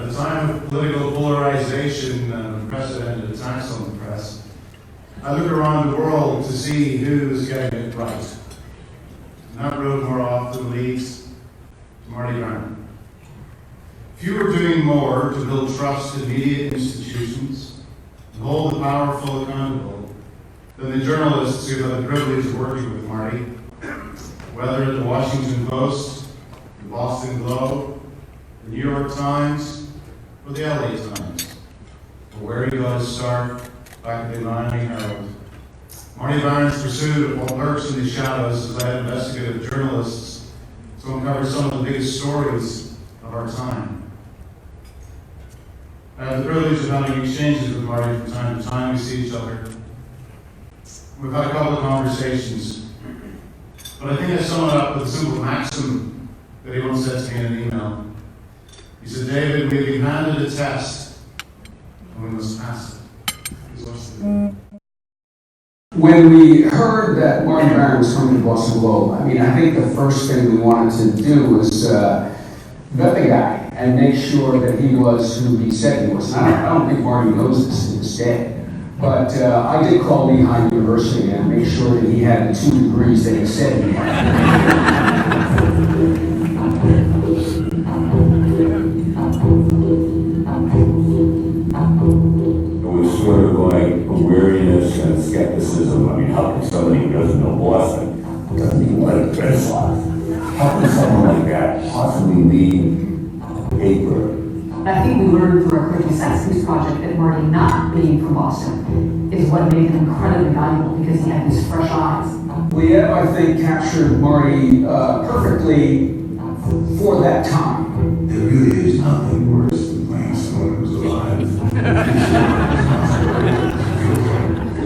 At a time of political polarization and unprecedented attacks on the press, I look around the world to see who's getting it right. And that road more often leads to Marty Baron. Few are doing more to build trust in media institutions and hold the powerful accountable than the journalists who have the privilege of working with Marty, whether at the Washington Post, the Boston Globe, the New York Times, or the LA Times, or where he got his start back at the Miami Herald. Marty Baron's pursuit of what lurks in the shadows has led investigative journalists to uncover some of the biggest stories of our time. I have the privilege of having exchanges with Marty from time to time. We see each other. We've had a couple of conversations, but I think I sum it up with a simple maxim that he once said to me in an email. He said, "David, we've been handed a test, and we must pass it." When we heard that Marty Baron was coming to Boston Globe, I think the first thing we wanted to do was vet the guy and make sure that he was who he said he was. And I don't think Marty knows this to this day, but I did call Lehigh University and make sure that he had the 2 degrees that he said he had. It was sort of like a weariness and skepticism. How can somebody who doesn't know Boston, doesn't even let a press fly, how can someone like that possibly lead a paper? I think we learned through our Critical Sexes project that Marty not being from Boston is what made him incredibly valuable because he had these fresh eyes. We have, I think, captured Marty perfectly for that time. There really is nothing worse than playing someone who's alive. It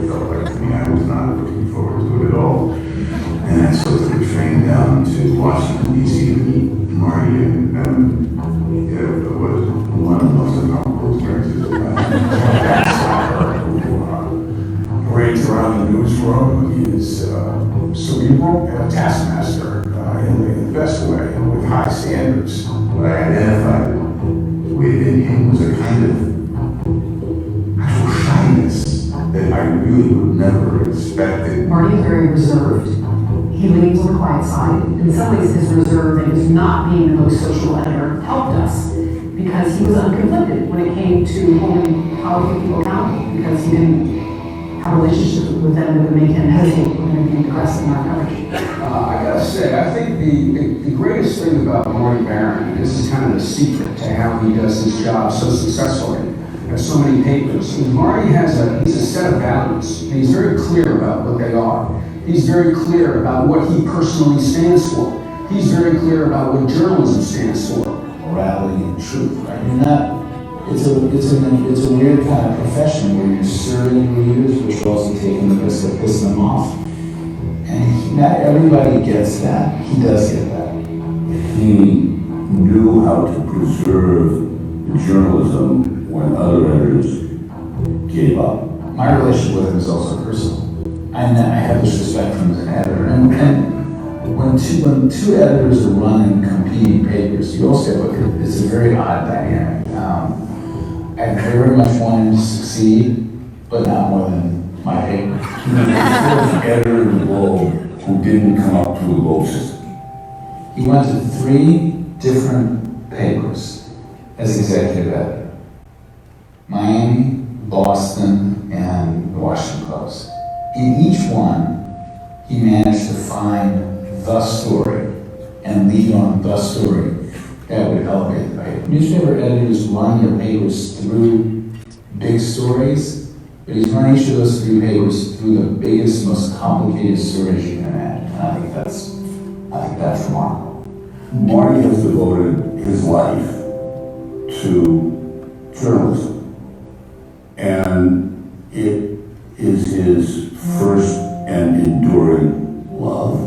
felt like to me I was not looking forward to it at all. And I so took a train down to Washington, D.C. to meet Marty, and it was one of the most uncomfortable experiences of my life. Parades around the newsroom. He is cerebral and a taskmaster in the best way, with high standards. What I identified within him was a kind of actual shyness that I really would never have expected. Marty is very reserved. He leans on the quiet side. In some ways, his reserve and his not being the most social editor helped us because he was unconflicted when it came to holding powerful people accountable because he didn't have a relationship with them that would make him hesitate when they being aggressive in our coverage. I gotta say, I think the greatest thing about Marty Baron, and this is kind of the secret to how he does his job so successfully at so many papers, is Marty has he's a set of values, and he's very clear about what they are. He's very clear about what he personally stands for. He's very clear about what journalism stands for. Morality and truth, right? It's a weird kind of profession where you're serving readers, but you're also taking the risk of pissing them off. And not everybody gets that. He does get that. He knew how to preserve journalism when other editors gave up. My relationship with him is also personal. I have this respect from him as an editor. And when two editors are running competing papers, you also have it's a very odd dynamic. I very much want him to succeed, but not more than my paper. He was the first editor in the Globe who didn't come up through the Globe system. He went to 3 different papers as executive editor. Miami, Boston, and the Washington Post. In each one, he managed to find the story and lead on the story that would elevate the paper. Newspaper editors run their papers through big stories, but he's run each of those 3 papers through the biggest, most complicated stories you can imagine. And I think that's remarkable. Marty has devoted his life to journalism, and it is his first and enduring love.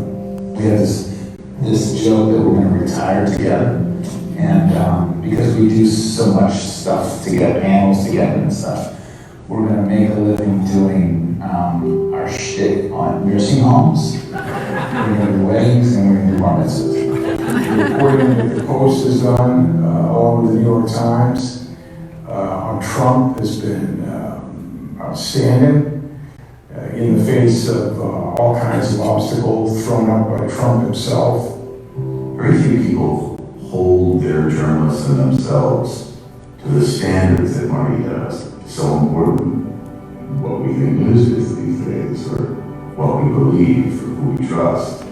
We have this joke that we're going to retire together, and because we do so much stuff together, panels together and stuff, we're going to make a living doing our shtick on nursing homes. We're going to do weddings and we're going to do bar mitzvahs. The reporting that the Post has done, along with the New York Times, Trump has been outstanding in the face of all kinds of obstacles thrown up by Trump himself. Very few people hold their journalists and themselves to the standards that Marty does. It's so important what we think news is these days, or what we believe, or who we trust.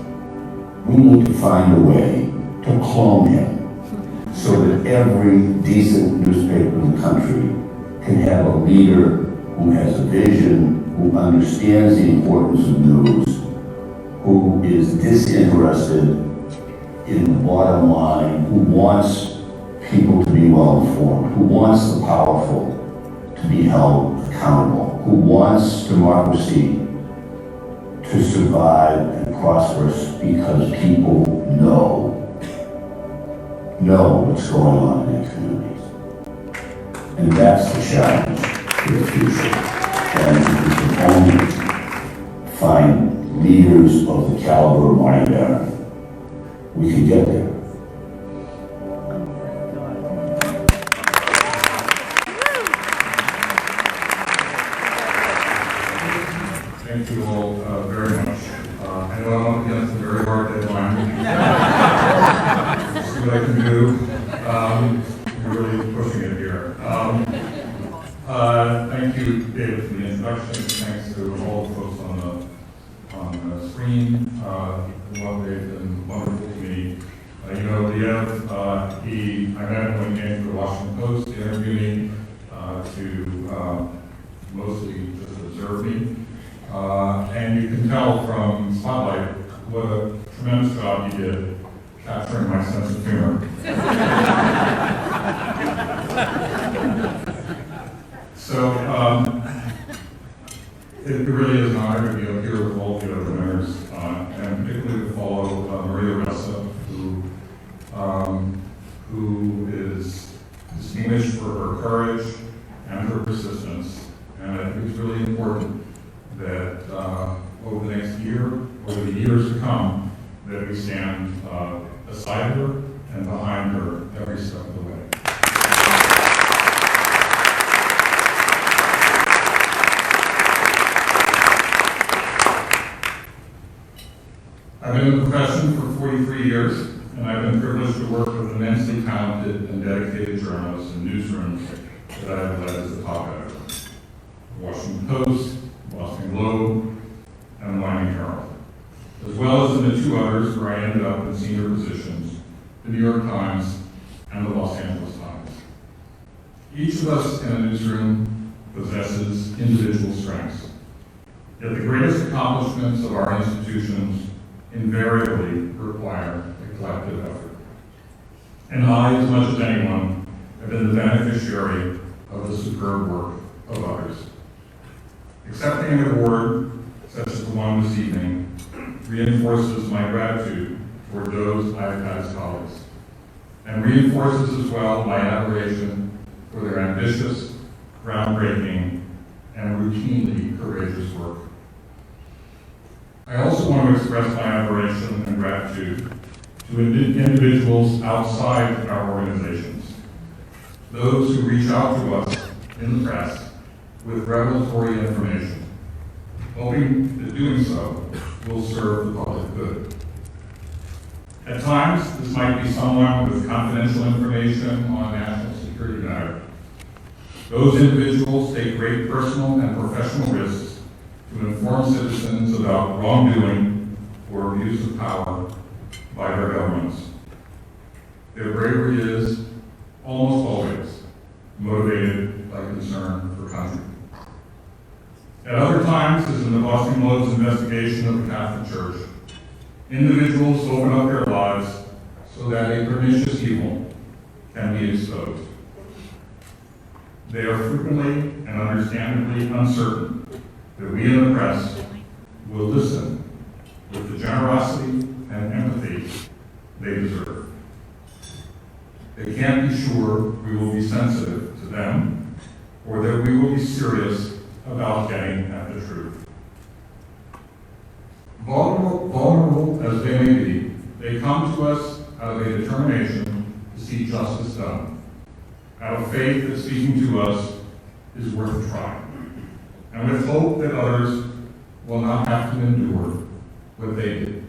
We need to find a way to clone him so that every decent newspaper in the country can have a leader who has a vision, who understands the importance of news, who is disinterested in the bottom line, who wants people to be well informed, who wants the powerful to be held accountable, who wants democracy to survive and prosper because people know what's going on in their communities. And that's the challenge for the future. And we can only find leaders of the caliber of Marty Baron. We can get there. Thank you all very much. I know I'm up against a very hard deadline. See what I can do. You're really pushing it here. Thank you, David, for the introduction. Thanks to all the folks on the screen. They've been wonderful to me. You know, Liev, I met him when he came to the Washington Post to interview me, to mostly just observe me. And you can tell from Spotlight what a tremendous job he did capturing my sense of humor. So, it really is an honor to be up here with all the other winners, and particularly to follow Maria Ressa, who is distinguished for her courage and her persistence. And I think it's really important that over the next year, over the years to come, that we stand beside her and behind her every step of the way. I've been in the profession for 43 years, and I've been privileged to work with immensely talented and dedicated journalists in newsrooms that I've led as the top editor. The Washington Post, Boston Globe, and the Miami Herald, as well as in the two others where I ended up in senior positions, the New York Times and the Los Angeles Times. Each of us in a newsroom possesses individual strengths, yet the greatest accomplishments of our institutions invariably require a collective effort. And I, as much as anyone, have been the beneficiary of the superb work of others. Accepting an award, such as the one this evening, reinforces my gratitude toward those I've had as colleagues, and reinforces as well my admiration for their ambitious, groundbreaking, and routinely courageous work. I also want to express my admiration and gratitude to individuals outside our organizations, those who reach out to us in the press with revelatory information, hoping that doing so will serve the public good. At times, this might be someone with confidential information on a national security matter. Those individuals take great personal and professional risks to inform citizens about wrongdoing or abuse of power by their governments. Their bravery is almost always motivated by concern for country. At other times, as in the Boston Globe's investigation of the Catholic Church, individuals open up their lives so that a pernicious evil can be exposed. They are frequently and understandably uncertain that we in the press will listen with the generosity and empathy they deserve. They can't be sure we will be sensitive to them or that we will be serious about getting at the truth. Vulnerable as they may be, they come to us out of a determination to see justice done. out of faith that speaking to us is worth a try, and with hope that others will not have to endure what they did.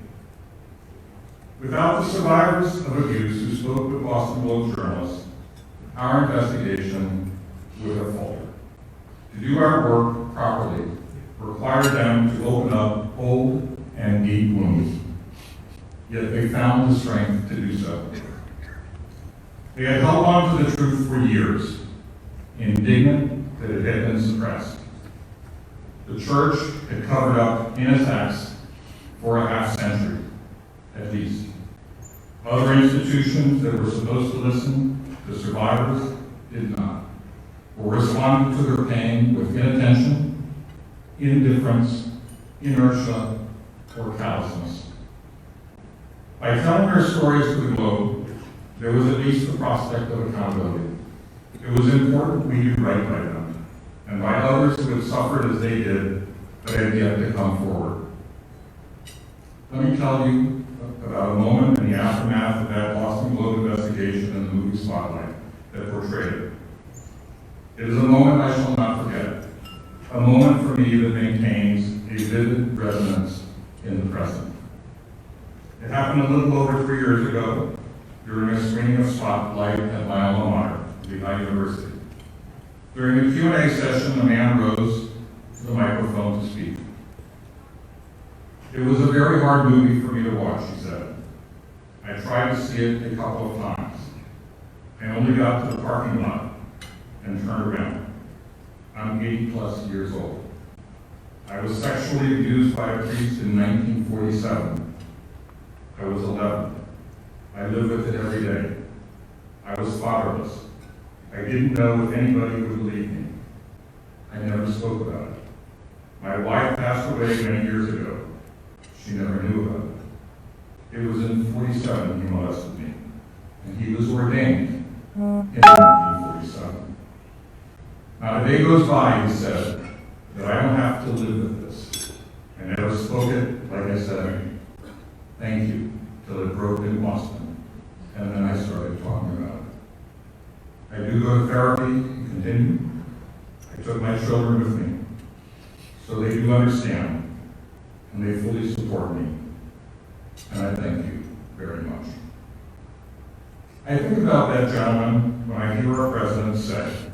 Without the survivors of abuse who spoke with Boston Globe journalists, our investigation would have faltered. To do our work properly required them to open up old and deep wounds, yet they found the strength to do so. They had held on to the truth for years, indignant that it had been suppressed. The church had covered up in attacks for a half century, at least. Other institutions that were supposed to listen to survivors did not, or responded to their pain with inattention, indifference, inertia, or callousness. By telling their stories to the Globe, there was at least the prospect of accountability. It was important we do right by them, and by others who had suffered as they did, but had yet to come forward. Let me tell you about a moment in the aftermath of that Boston Globe investigation in the movie Spotlight that portrayed it. It is a moment I shall not forget, a moment for me that maintains a vivid resonance in the present. It happened a little over 3 years ago during a screening of Spotlight at my alma mater, Lehigh University. During the Q&A session, a man rose to the microphone to speak. It was a very hard movie for me to watch, he said. I tried to see it a couple of times. I only got to the parking lot and turned around. I'm 80+ years old. I was sexually abused by a priest in 1947. I was 11. I live with it every day. I was fatherless. I didn't know if anybody would believe me. I never spoke about it. My wife passed away many years ago. She never knew about it. It was in 47 he molested me, and he was ordained in 1947. Not a day goes by, he said, that I don't have to live with this. I never spoke it, like I said, thank you, till it broke in Boston, and then I started talking about it. I do go to therapy and continue. I took my children with me, so they do understand, and they fully support me, and I thank you very much. I think about that gentleman when I hear our president say,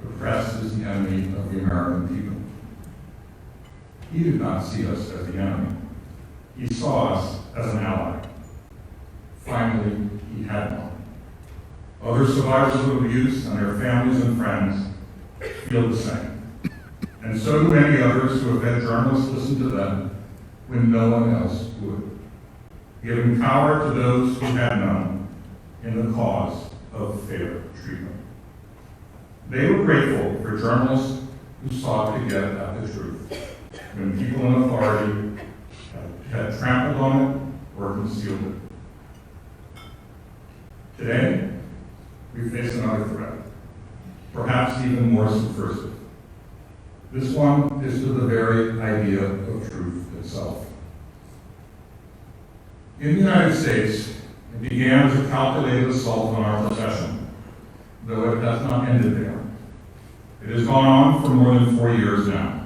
the press is the enemy of the American people. He did not see us as the enemy. He saw us as an ally. Finally, he had one. Other survivors of abuse and their families and friends feel the same. And so do many others who have had journalists listen to them when no one else would, giving power to those who had none in the cause of fair treatment. They were grateful for journalists who sought to get at the truth when people in authority had trampled on it or concealed it. Today, we face another threat, perhaps even more subversive. This one is to the very idea of truth itself. In the United States, it began as a calculated assault on our profession, though it has not ended there. It has gone on for more than 4 years now,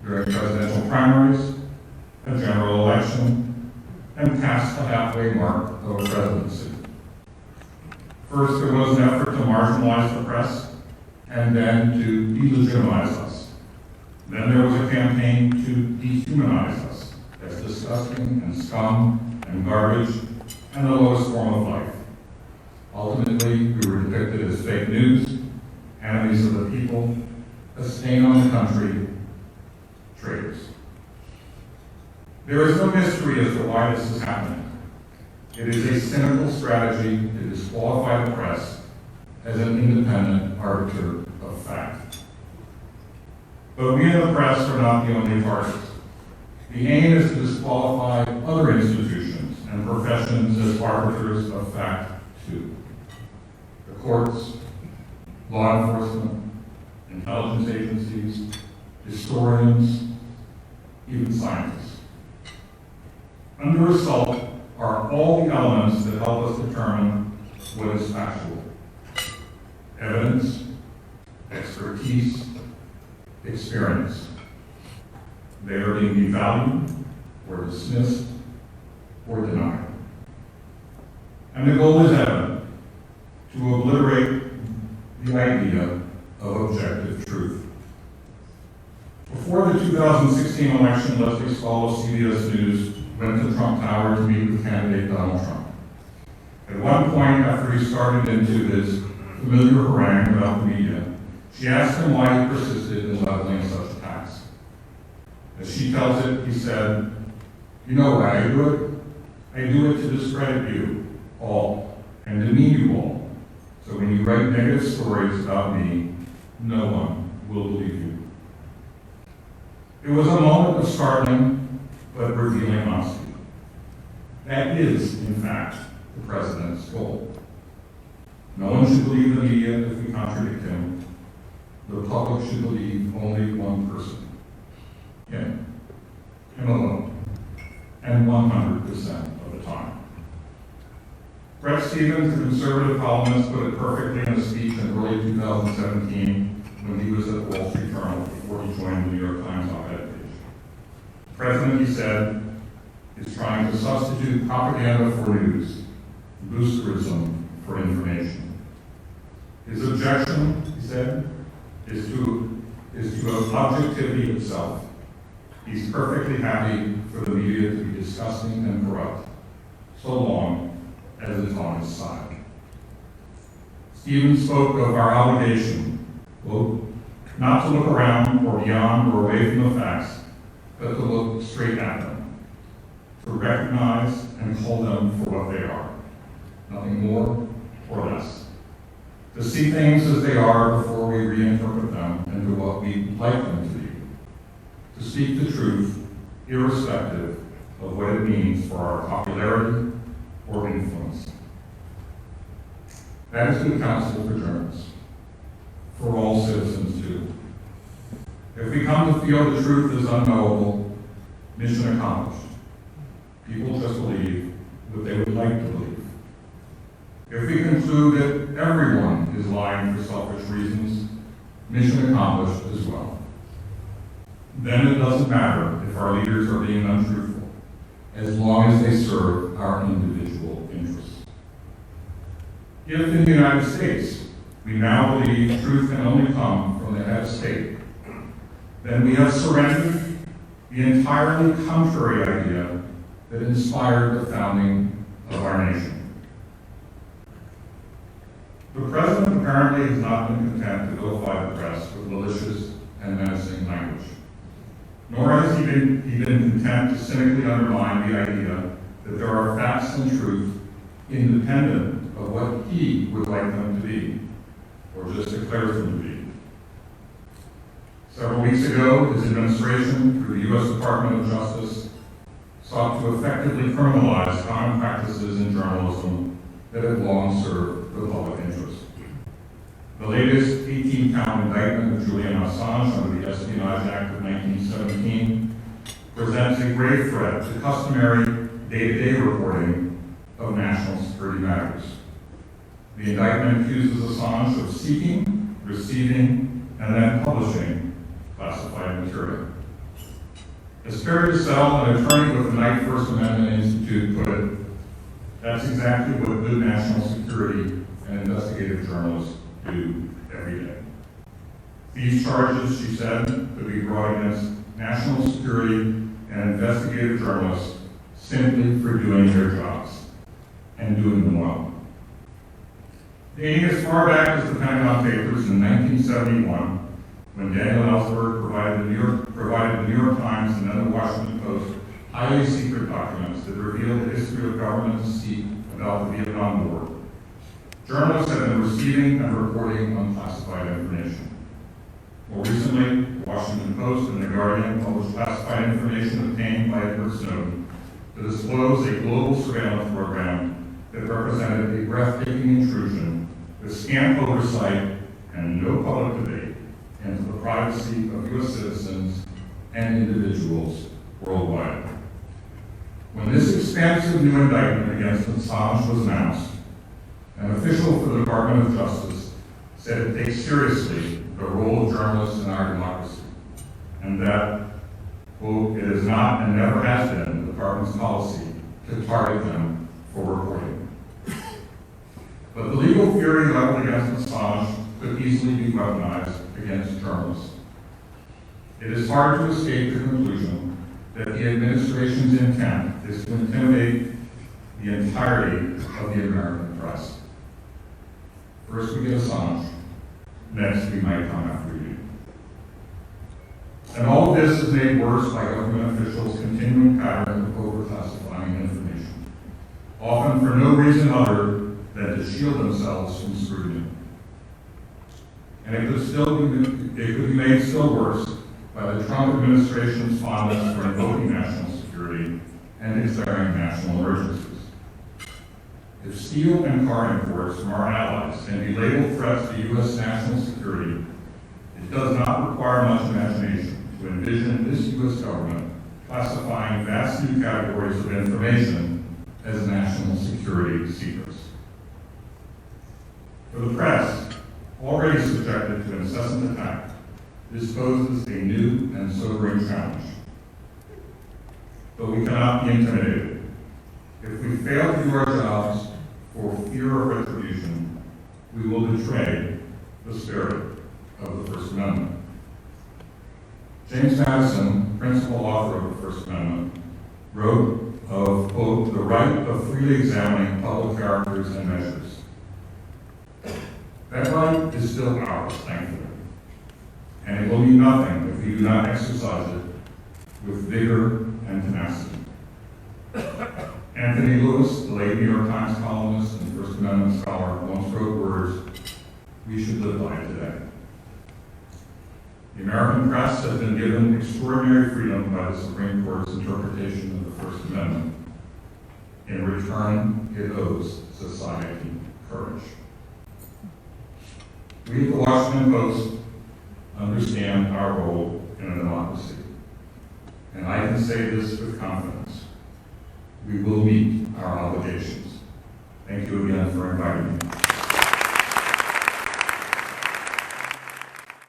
during presidential primaries, a general election, and past the halfway mark of a presidency. First, there was an effort to marginalize the press, and then to delegitimize us. Then there was a campaign to dehumanize us as disgusting and scum and garbage and the lowest form of life. Ultimately, we were depicted as fake news, enemies of the people, a stain on the country, traitors. There is no mystery as to why this is happening. It is a cynical strategy to disqualify the press as an independent arbiter of fact. But we in the press are not the only targets. The aim is to disqualify other institutions and professions as arbiters of fact too. The courts, law enforcement, intelligence agencies, historians, even scientists. Under assault are all the elements that help us determine what is factual. experience. They are being devalued or dismissed or denied. And the goal is evident: to obliterate the idea of objective truth. Before the 2016 election, Leslie Stahl of CBS News went to Trump Tower to meet with candidate Donald Trump. At one point, after he started into his familiar harangue about the media, she asked him why he persisted in leveling such attacks. As she tells it, he said, "You know why I do it? I do it to discredit you all and demean you all. So when you write negative stories about me, no one will believe you." It was a moment of startling but revealing honesty. That is, in fact, the president's goal. No one should believe the media if we contradict him. The public should believe only one person, him alone, and 100% of the time. Bret Stephens, the conservative columnist, put it perfectly in a speech in early 2017 when he was at the Wall Street Journal before he joined the New York Times op-ed page. The president, he said, is trying to substitute propaganda for news, boosterism for information. His objection, he said, is to objectivity itself. He's perfectly happy for the media to be disgusting and corrupt, so long as it's on his side. Stevens spoke of our obligation, quote, not to look around or beyond or away from the facts, but to look straight at them, to recognize and call them for what they are, nothing more or less. To see things as they are before we reinterpret them into what we'd like them to be. To speak the truth, irrespective of what it means for our popularity or influence. That is good counsel for journalists, for all citizens too. If we come to feel the truth is unknowable, mission accomplished. People just believe what they would like to believe. If we conclude that everyone is lying for selfish reasons, mission accomplished as well. Then it doesn't matter if our leaders are being untruthful, as long as they serve our individual interests. If in the United States we now believe truth can only come from the head of state, then we have surrendered the entirely contrary idea that inspired the founding of our nation. The president apparently has not been content to vilify the press with malicious and menacing language. Nor has he been content to cynically undermine the idea that there are facts and truth independent of what he would like them to be, or just declares them to be. Several weeks ago, his administration, through the U.S. Department of Justice, sought to effectively criminalize common practices in journalism that have long served the public interest. The latest 18-count indictment of Julian Assange under the Espionage Act of 1917 presents a grave threat to customary day-to-day reporting of national security matters. The indictment accuses Assange of seeking, receiving, and then publishing classified material. As Perry Bissell, an attorney with the Knight First Amendment Institute, put it, that's exactly what good national security and investigative journalists do every day. These charges, she said, could be brought against national security and investigative journalists simply for doing their jobs and doing them well. Dating as far back as the Pentagon Papers in 1971, when Daniel Ellsberg provided the New York Times and then the Washington Post highly secret documents that revealed the history of government deceit about the Vietnam War. Journalists have been receiving and reporting unclassified information. More recently, the Washington Post and The Guardian published classified information obtained by Edward Snowden to disclose a global surveillance program that represented a breathtaking intrusion with scant oversight and no public debate into the privacy of U.S. citizens and individuals worldwide. When this expansive new indictment against Assange was announced, an official for the Department of Justice said it takes seriously the role of journalists in our democracy and that, quote, it is not and never has been the department's policy to target them for reporting. But the legal fury leveled against Assange could easily be weaponized against journalists. It is hard to escape the conclusion that the administration's intent is to intimidate the entirety of the American press. First we get Assange, next we might come after you. And all of this is made worse by government officials' continuing pattern of over-classifying information, often for no reason other than to shield themselves from scrutiny. And it could be made still worse by the Trump administration's fondness for invoking national security and declaring national emergencies. If steel and car imports from our allies can be labeled threats to U.S. national security, it does not require much imagination to envision this U.S. government classifying vast new categories of information as national security secrets. For the press, already subjected to incessant attack, this poses a new and sobering challenge. But we cannot be intimidated. If we fail to do our jobs for fear of retribution, we will betray the spirit of the First Amendment. James Madison, principal author of the First Amendment, wrote of, quote, the right of freely examining public characters and measures. That right is still ours, thankfully, and it will mean nothing if we do not exercise it with vigor and tenacity. Anthony Lewis, the late New York Times columnist and First Amendment scholar, once wrote words we should live by today. The American press has been given extraordinary freedom by the Supreme Court's interpretation of the First Amendment. In return, it owes society courage. We at the Washington Post understand our role in a democracy, and I can say this with confidence. We will meet our obligations. Thank you again for inviting me.